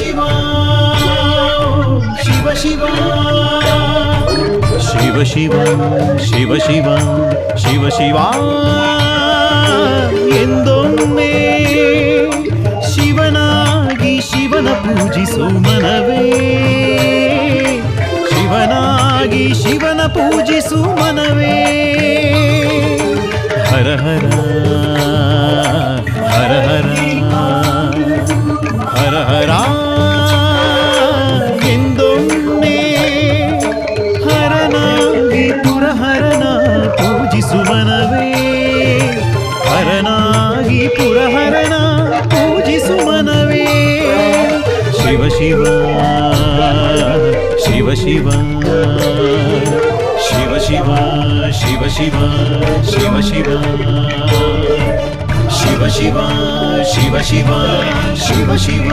ಶಿವ ಶಿವ ಶಿವ ಶಿವ ಶಿವ ಶಿವ ಶಿವ ಶಿವ ಶಿವ ಎಂದೊಮ್ಮೆ ಶಿವನಾಗಿ ಶಿವನ ಪೂಜಿಸು ಮನವೇ ಶಿವನಾಗಿ ಶಿವನ ಪೂಜಿಸು ಮನವೇ ಹರ ಹರ ಹರ ಹರ ಹರ ಹರ ಎಂದೊಮ್ಮೆ ಹರನಾಗಿ ಪುರಹರನ ಪೂಜಿಸು ಮನವೇ ಹರನಾಗಿ ಪುರಹರನ ಪೂಜಿಸು ಮನವೇ ಶಿವ ಶಿವ ಶಿವ ಶಿವ ಶಿವ ಶಿವ ಶಿವ ಶಿವ ಶಿವ ಶಿವ ಶಿವ ಶಿವ ಶಿವ ಶಿವ ಶಿವ ಶಿವ